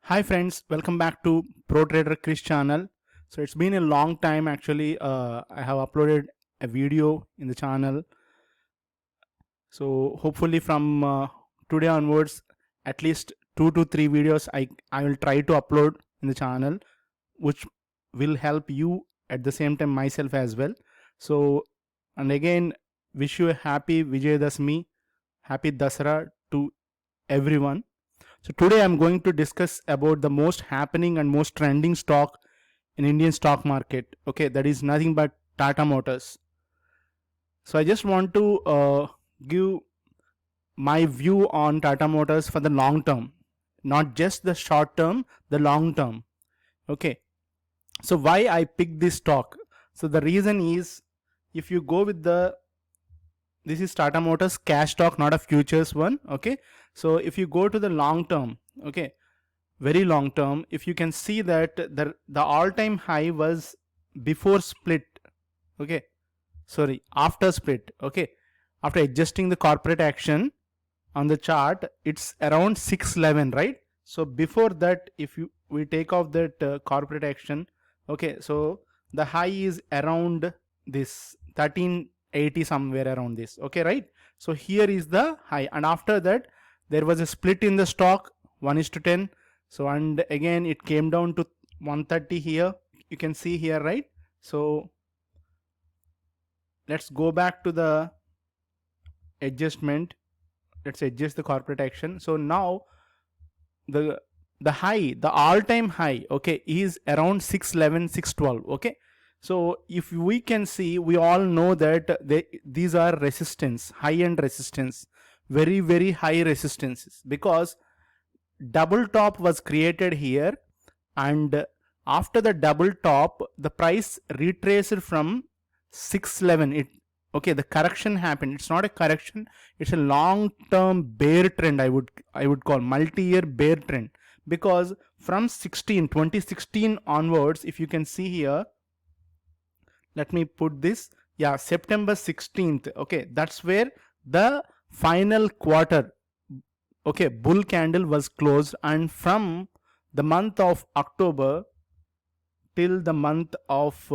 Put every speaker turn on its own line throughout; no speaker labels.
Hi friends, welcome back to Pro Trader Chris channel. So it's been a long time actually. I have uploaded a video in the channel. So hopefully from today onwards, at least 2 to 3 videos I will try to upload in the channel, which will help you at the same time myself as well. So and again, wish you a happy Vijayadashmi, happy Dasara to everyone. So today I'm going to discuss about the most happening and most trending stock in Indian stock market. Okay, that is nothing but Tata Motors. So I just want to give my view on Tata Motors for the long term, not just the short term, the long term. Okay. So why I picked this stock? So the reason is, if you go with this is Tata Motors cash stock, not a futures one. Okay. So if you go to the long term, okay, very long term, if you can see that the all-time high was before split. Okay, sorry, after split. Okay, after adjusting the corporate action on the chart, it's around 611, right? So before that, if you we take off that corporate action, okay, so the high is around this 1380, somewhere around this. Okay, right? So here is the high, and after that there was a split in the stock, 1:10. So and again it came down to 130 here, you can see here, right? So let's go back to the adjustment. Let's adjust the corporate action. So now the high, the all-time high, okay, is around 611, 612. Okay, so if we can see, we all know that these are resistance, high-end resistance, very high resistances, because double top was created here, and after the double top the price retraced from 611. It okay, the correction happened. It's not a correction, it's a long term bear trend. I would call multi-year bear trend, because from 2016 onwards, if you can see here, let me put this, yeah, September 16th, okay, that's where the final quarter, okay, bull candle was closed, and from the month of October till the month of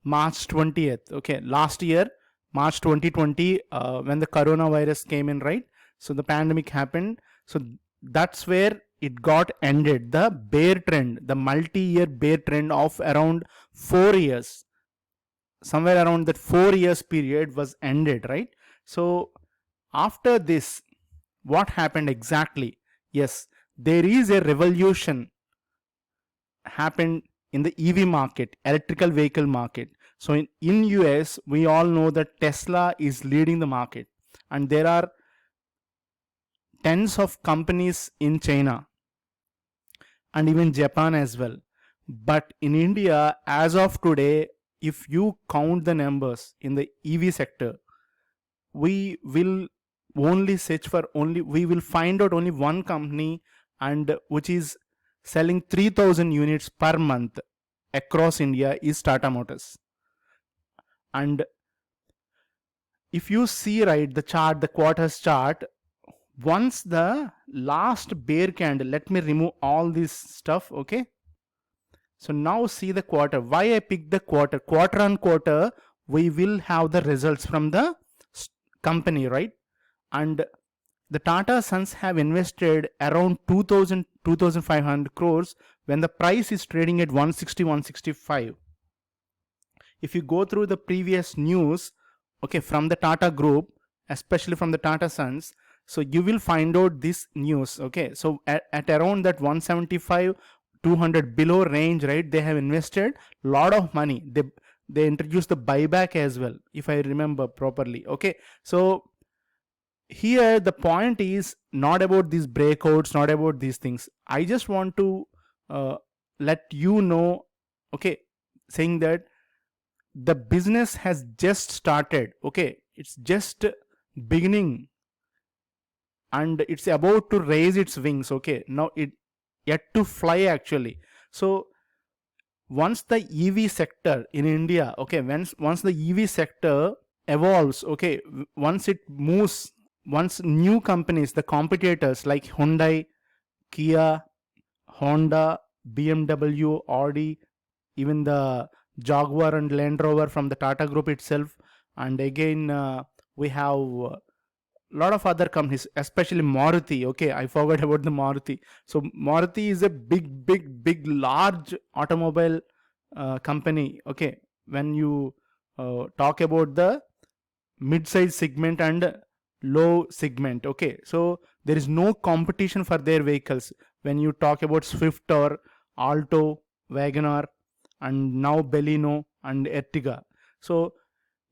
March 20th, okay, last year, March 2020, when the coronavirus came in, right? So the pandemic happened. So that's where it got ended. The bear trend, the multi-year bear trend of around 4 years, somewhere around that 4 years period was ended, right? So after this, what happened exactly? Yes, there is a revolution happened in the EV market, electrical vehicle market. So in US, we all know that Tesla is leading the market, and there are tens of companies in China and even Japan as well. But in India, as of today, if you count the numbers in the EV sector, we will only search for only we will find out only one company, and which is selling 3000 units per month across India, is Tata Motors. And if you see, right, the chart, the quarters chart, once the last bear candle, let me remove all this stuff. Okay, so now see the quarter. Why I picked the quarter on quarter, we will have the results from the company, right? And the Tata Sons have invested around 2000 2500 crores when the price is trading at 160 165. If you go through the previous news, okay, from the Tata group, especially from the Tata Sons, so you will find out this news. Okay, so at around that 175 200 below range, right, they have invested a lot of money. They introduced the buyback as well, if I remember properly. Okay, so here the point is not about these breakouts, not about these things. I just want to let you know, okay, saying that the business has just started. Okay, it's just beginning, and it's about to raise its wings. Okay, now it yet to fly actually. So once the EV sector in India, okay, once the EV sector evolves, okay, once it moves, once new companies, the competitors like Hyundai, Kia, Honda, BMW, Audi, even the Jaguar and Land Rover from the Tata Group itself, and again we have a lot of other companies, especially Maruti. Okay, I forgot about the Maruti. So Maruti is a big, large automobile company. Okay, when you talk about the mid-size segment and low segment, okay, so there is no competition for their vehicles when you talk about Swift or Alto, Wagoner, and now Baleno and Ertiga. So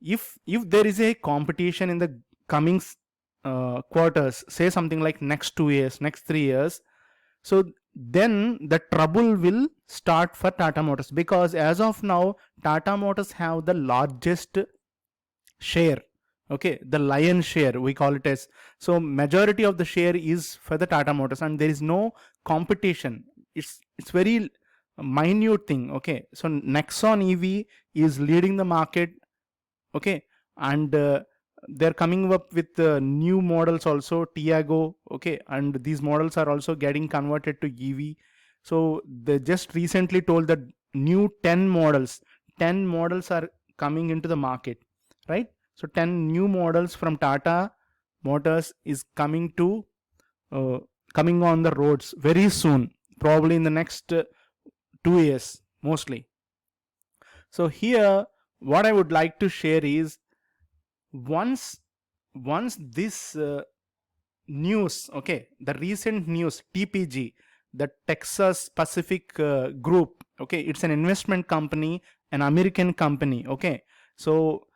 if there is a competition in the coming quarters, say something like next 2 years, next 3 years, so then the trouble will start for Tata Motors, because as of now Tata Motors have the largest share, okay, the lion share we call it as. So majority of the share is for the Tata Motors and there is no competition. It's very minute thing, okay. So Nexon EV is leading the market, okay, and they're coming up with new models also, Tiago, okay, and these models are also getting converted to EV. So they just recently told that new 10 models are coming into the market, right? So 10 new models from Tata Motors is uh, coming on the roads very soon, probably in the next 2 years mostly. So here what I would like to share is, once this news, okay, the recent news, TPG, the Texas Pacific Group, okay, it's an investment company, an American company, okay. So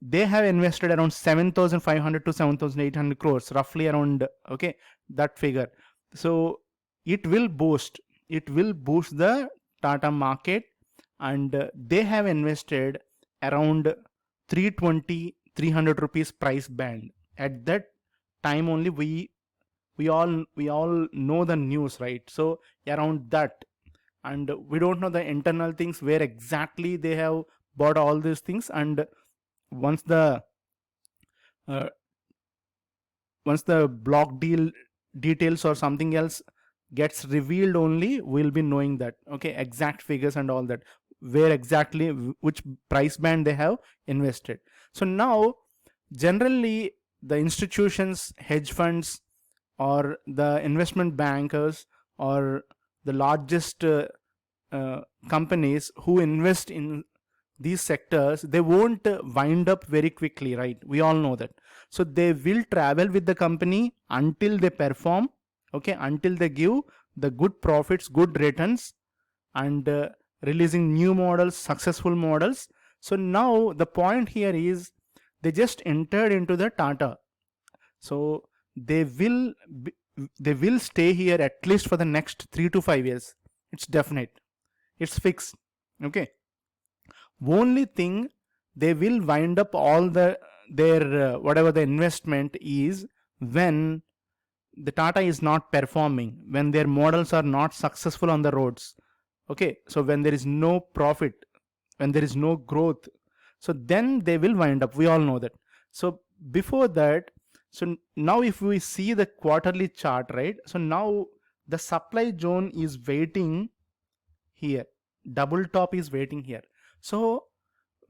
they have invested around 7,500 to 7,800 crores, roughly around, okay, that figure. So it will boost the Tata market, and they have invested around 320 300 rupees price band. At that time only we all know the news, right? So around that, and we don't know the internal things where exactly they have bought all these things. And once the uh, once the block deal details or something else gets revealed, only we'll be knowing that, okay, exact figures and all that, where exactly which price band they have invested. So now generally the institutions, hedge funds, or the investment bankers, or the largest uh, companies who invest in these sectors, they won't wind up very quickly, right? We all know that. So they will travel with the company until they perform, okay, until they give the good profits, good returns, and releasing new models, successful models. So now the point here is, they just entered into the Tata, so they will be, they will stay here at least for the next 3 to 5 years. It's definite, it's fixed, okay. Only thing, they will wind up all their whatever the investment is, when the Tata is not performing, when their models are not successful on the roads, okay. So when there is no profit, when there is no growth, so then they will wind up, we all know that. So before that, so now if we see the quarterly chart, right, so now the supply zone is waiting here, double top is waiting here. So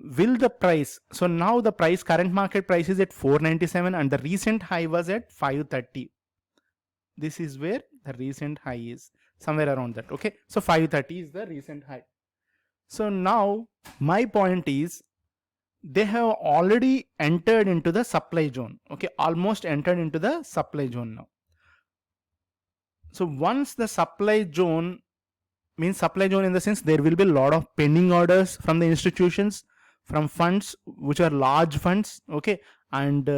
will the price, so now the price, current market price is at 497 and the recent high was at 530. This is where the recent high is, somewhere around that, okay. So 530 is the recent high. So now my point is, they have already entered into the supply zone, okay, almost entered into the supply zone now. So once the supply zone, means supply zone in the sense, there will be a lot of pending orders from the institutions, from funds which are large funds, okay, and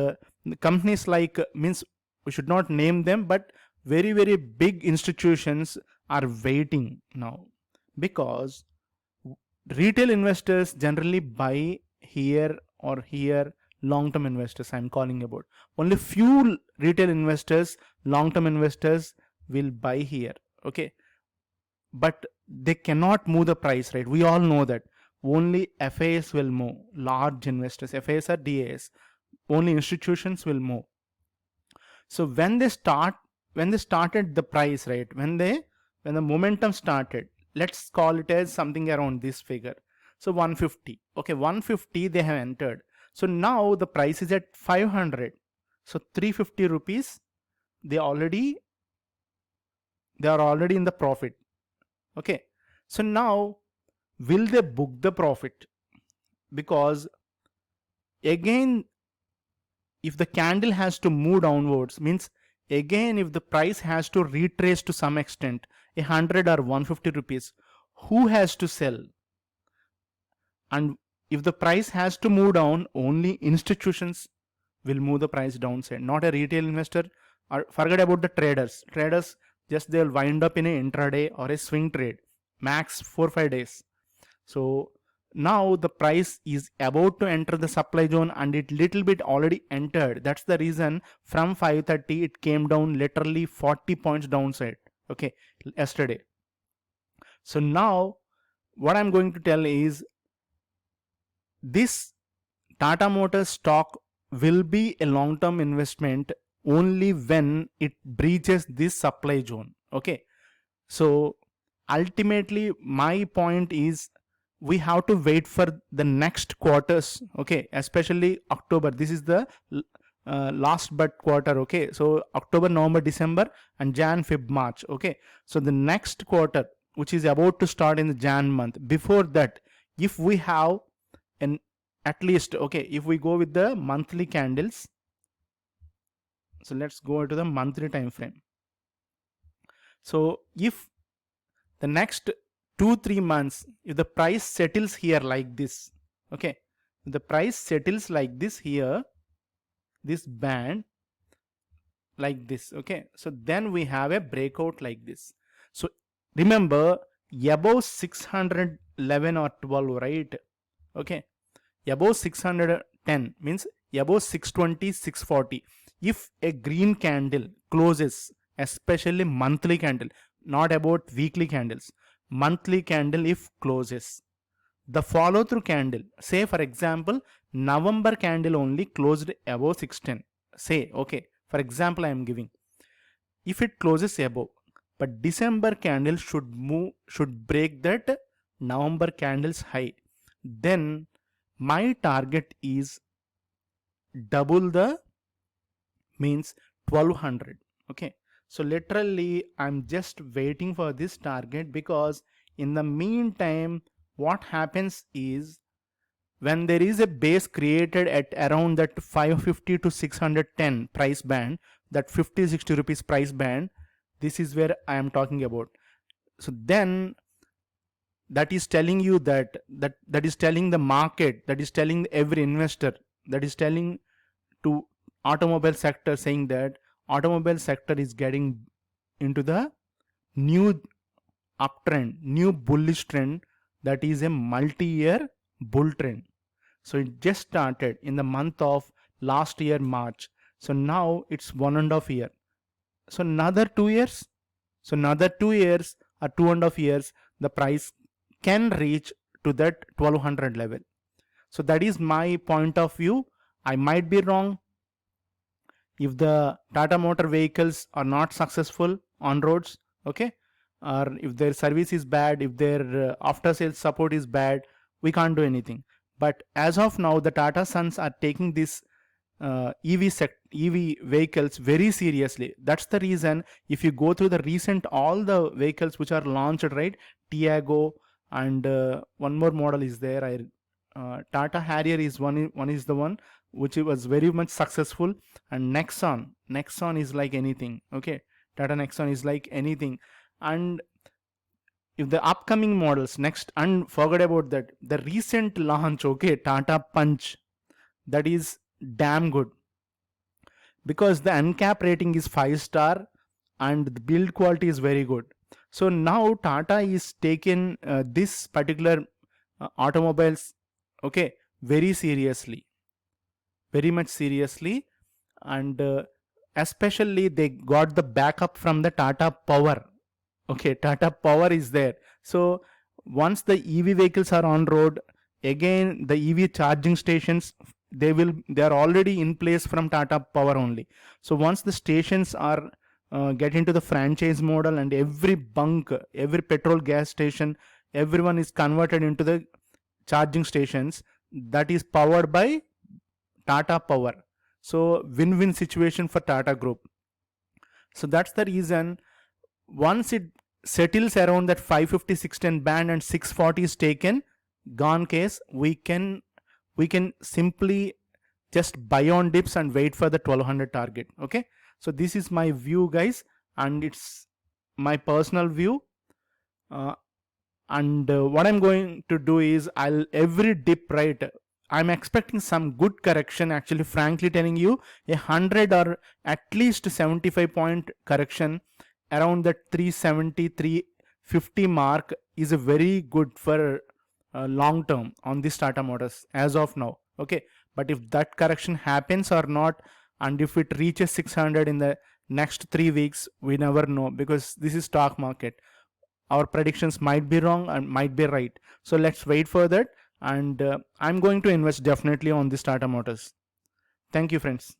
companies like, means we should not name them, but very big institutions are waiting now, because retail investors generally buy here or here. Long term investors I'm calling about, only few retail investors, long term investors will buy here, okay, but they cannot move the price, right? We all know that. only FAS will move, large investors, FAS or DAS, only institutions will move. So when they started the price, right, when the momentum started, let's call it as something around this figure. So 150, okay, 150 they have entered. So now the price is at 500. So 350 rupees, they are already in the profit. Okay, so now will they book the profit? Because again, if the candle has to move downwards, means again if the price has to retrace to some extent 100 or 150 rupees, who has to sell? And if the price has to move down, only institutions will move the price downside, not a retail investor. Or forget about the traders, just they'll wind up in a intraday or a swing trade, max 4-5 days. So now the price is about to enter the supply zone and it little bit already entered. That's the reason from 530 it came down literally 40 points downside, okay, yesterday. So now what I'm going to tell is, this Tata Motors stock will be a long-term investment only when it breaches this supply zone. Okay, so ultimately my point is we have to wait for the next quarters. Okay, especially October. This is the last but quarter. Okay, so October, November, December, and Jan, Feb, March. Okay, so the next quarter, which is about to start in the Jan month, before that, if we have an at least, okay, if we go with the monthly candles, so let's go to the monthly time frame. So if the next 2-3 months, if the price settles here like this, okay, if the price settles like this here, this band like this, okay, so then we have a breakout like this. So remember, above 611 or 12, right? Okay, above 610 means above 620, 640. If a green candle closes, especially monthly candle, not about weekly candles, monthly candle if closes, the follow through candle, say for example November candle only closed above 610, say, okay, for example I am giving, if it closes above, but December candle should break that November candle's high, then my target is double the, means 1200. Okay, so literally I'm just waiting for this target, because in the meantime what happens is, when there is a base created at around that 550 to 610 price band, that 50-60 rupees price band, this is where I am talking about. So then that is telling you that is telling the market, that is telling every investor, that is telling to automobile sector, saying that automobile sector is getting into the new uptrend, new bullish trend, that is a multi-year bull trend. So it just started in the month of last year March. So now it's 1.5 year. So another 2 years, or 2.5 years, the price can reach to that 1200 level. So that is my point of view. I might be wrong. If the Tata Motor vehicles are not successful on roads, okay, or if their service is bad, if their after sales support is bad, we can't do anything. But as of now, the Tata Sons are taking this EV vehicles very seriously. That's the reason, if you go through the recent all the vehicles which are launched, right, Tiago, and one more model is there, Tata Harrier is one is the one which was very much successful, and Nexon is like anything. Okay, Tata Nexon is like anything. And if the upcoming models next, and forget about that, the recent launch, okay, Tata Punch, that is damn good, because the NCAP rating is 5-star and the build quality is very good. So now Tata is taken this particular automobiles, okay, very seriously, very much seriously. And especially they got the backup from the Tata Power. Okay, Tata Power is there. So once the EV vehicles are on road, again the EV charging stations, they are already in place from Tata Power only. So once the stations are get into the franchise model, and every bunk, every petrol gas station, everyone is converted into the charging stations that is powered by Tata Power. So win-win situation for Tata Group. So that's the reason, once it settles around that 550 610 band and 640 is taken, gone case, we can simply just buy on dips and wait for the 1200 target. Okay, so this is my view, guys, and it's my personal view. And what I'm going to do is, I'll every dip, right, I'm expecting some good correction. Actually, frankly telling you, 100 or at least 75 point correction around the 370 350 mark is a very good for long term on this Tata Motors as of now. Okay, but if that correction happens or not, and if it reaches 600 in the next 3 weeks, we never know, because this is stock market. Our predictions might be wrong and might be right. So let's wait for that, and I'm going to invest definitely on this Tata Motors. Thank you, friends.